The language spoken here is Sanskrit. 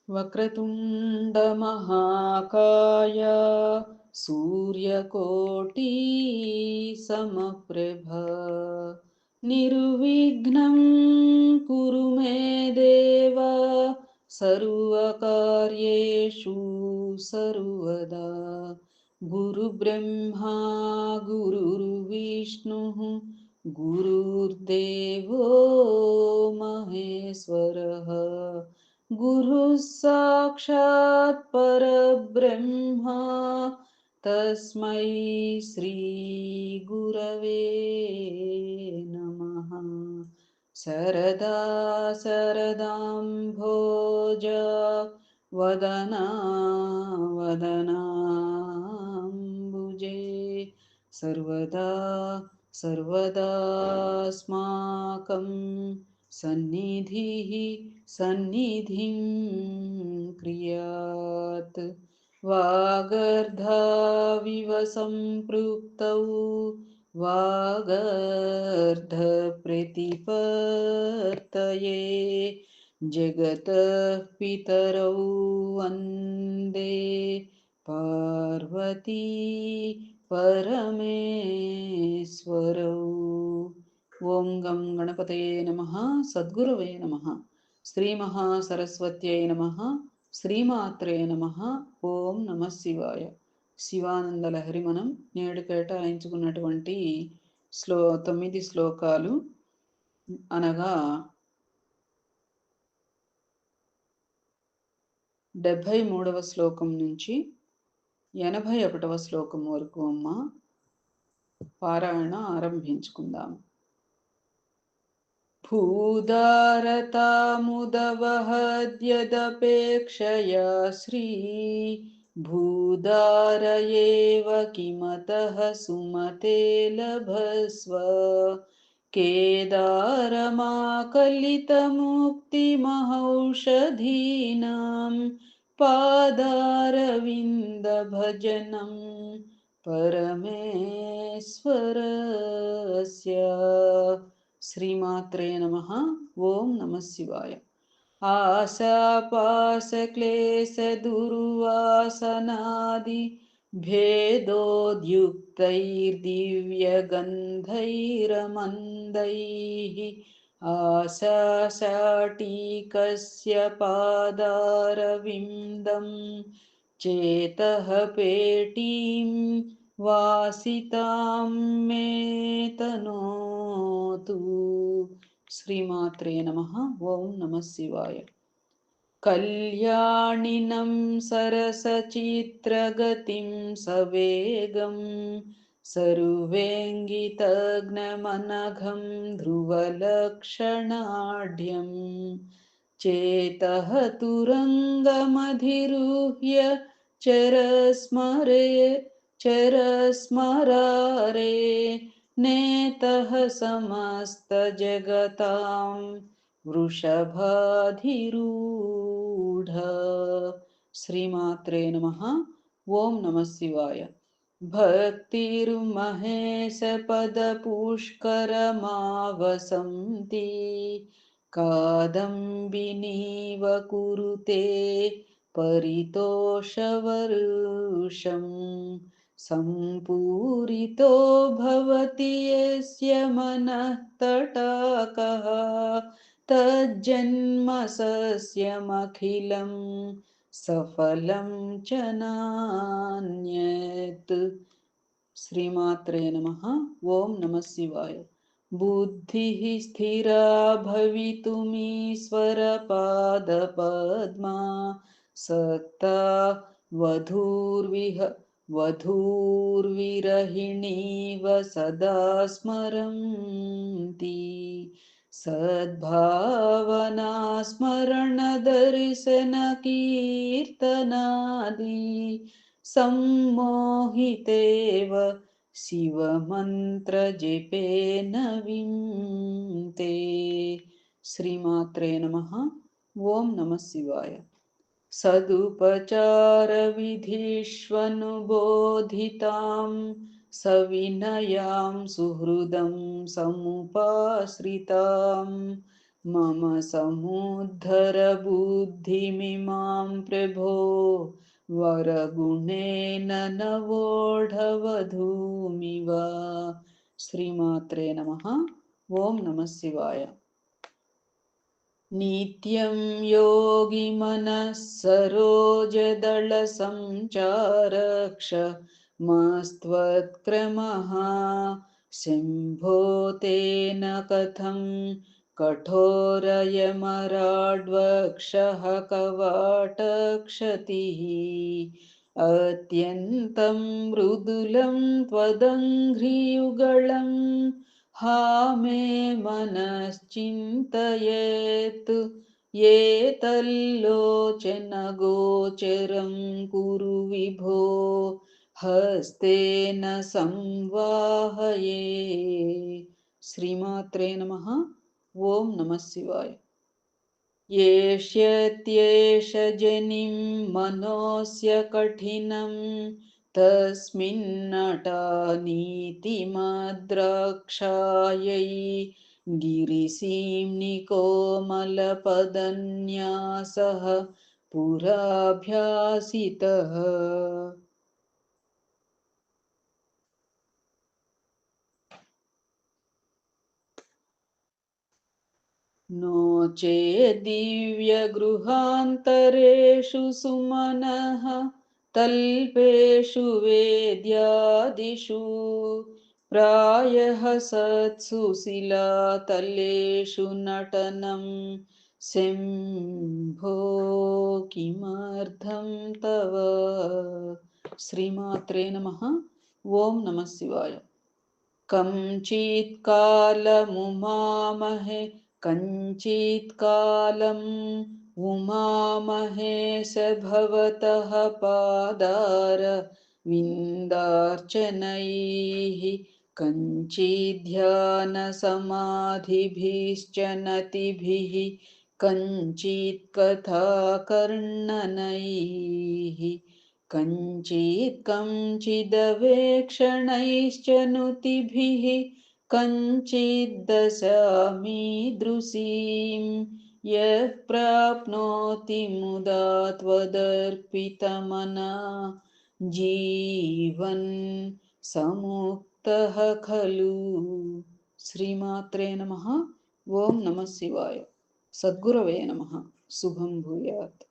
वक्रतुण्ड महाकाय सूर्यकोटि समप्रभ निर्विघ्नं कुरु मे देव सर्वकार्येषु सर्वदा गुरुब्रह्मा गुरुर्विष्णुः गुरुर्देवो महेश्वरः गुरुः साक्षात् परब्रह्म तस्मै श्री गुरवे नमः। शरदा शरदाम्भोज वदना वदनाम्बुजे सर्वदा सर्वदास्माकं सन्निधिः सन्निधिं क्रियात् वागर्धाविव सम्पृक्तौ वागर्धप्रतिपत्तये जगतः पितरौ वन्दे पार्वती परमेश्वरौ। ಓಂ ಗಂ ಗಣಪತಯೇ ನಮಃ ಸದ್ಗುರವೇ ನಮಃ ಶ್ರೀ ಮಹಾಸರಸ್ವತ್ಯೈ ನಮಃ శ్రీమాత్రే నమః. ఓం నమః శివాయ. శివానంద లహరి మనం నేడు కేటాయించుకున్నటువంటి 9 శ్లోకాలు అనగా 73వ శ్లోకం నుంచి 81వ శ్లోకం వరకు అమ్మ పారాయణ ఆరంభించుకుందాము. भूदारतामुदवहद्यदपेक्षया श्री भूदार एव किमतः सुमते लभस्व केदारमाकलितमुक्तिमहौषधीनां पादारविन्दभजनं परमेश्वरस्य. శ్రీమాత్రే నమః. ఓం నమః శివాయ. ఆశాపాశక్లేశదుర్వాసనాది భేదోద్యుక్తైర్దివ్యగन्धैरमन्दैः आशाशाटीकस्य पादारविन्दं चेतः पेटीं वासितां मे तनोतु. శ్రీమాత్రే నమః. ఓం నమః శివాయ. కళ్యాణినం సరసచిత్రగతిం సవేగం సర్వేంగితజ్ఞమనఘం ధ్రువలక్షణాఢ్యం చేతః తురంగమధిరుహ్య చరస్మరారే నేతః సమస్తజగతాం వృషభాధిరూఢ. శ్రీమాత్రే నమః. ఓం నమః శివాయ. భక్తిర్మహేశ పదపుష్కరమావసంతి కాదంబినీవ కురుతే పరితోషవర్షం సంపూరితో భవతి యస్య మనః తటాకః తజ్జన్మ సస్యమఖిలం సఫలం చ నాన్యత్. శ్రీమాత్రే నమః. ఓం నమః శివాయ. బుద్ధిః స్థిరా భవితుమీశ్వరపాదపద్మా సక్తా వధూర్విరహిణీవ సదా స్మరంతి సద్భావనా స్మరణ దర్శన కీర్తనాది सम्मोहितेव शिवमन्त्रजपेन विन्ते. శ్రీమాత్రే నమః. ఓం నమః శివాయ. సదుపచారవిధిష్వనుబోధితాం సవినయాం సుహృదం సముపాశ్రితాం मम समुद्धर बुद्धिमिमां प्रभो वरगुणेन नवोढवधूमिव। श्रीमात्रे नमः। ओम नमः शिवाय। नित्यं योगिमनः सरोजदलसञ्चारक्ष मस्त्वत्क्रमः शम्भो तेन कथं कठोरयमराड्वक्षः कवाटक्षतिः अत्यन्तं मृदुलं त्वदङ्घ्रियुगळं हा मे मनश्चिन्तयेत् ये तल्लोचनगोचरं कुरु विभो हस्तेन संवाहये। श्रीमात्रे नमः। ओम नमः शिवाय। येष्यत्येष जनिं मनोऽस्य कठिनं तस्मिन्नटानीतिमद्राक्षायै गिरिसीम्निकोमलपदन्यासः पुराभ्यासितः। नो चेद्दिव्यगृहान्तरेषु सुमनः तल्पेषु वेद्यादिषु प्रायः सत्सु शिलातलेषु नटनं शम्भो किमर्थं तव। श्रीमात्रे नमः। ओम नमः शिवाय। कञ्चित्कालमुमामहे कञ्चित्कालम् उमामहेश भवतः पादार विन्दार्चनैः कञ्चिद्ध्यानसमाधिभिश्च नतिभिः कञ्चित् कथाकर्णनैः कञ्चित् कञ्चिदवेक्षणैश्च नुतिभिः कञ्चिद्दशामीदृशीं यः प्राप्नोति मुदा त्वदर्पितमना जीवन् समुक्तः खलु। श्रीमात्रे नमः। ओम नमः शिवाय। सद्गुरवे नमः। शुभं भूयात्।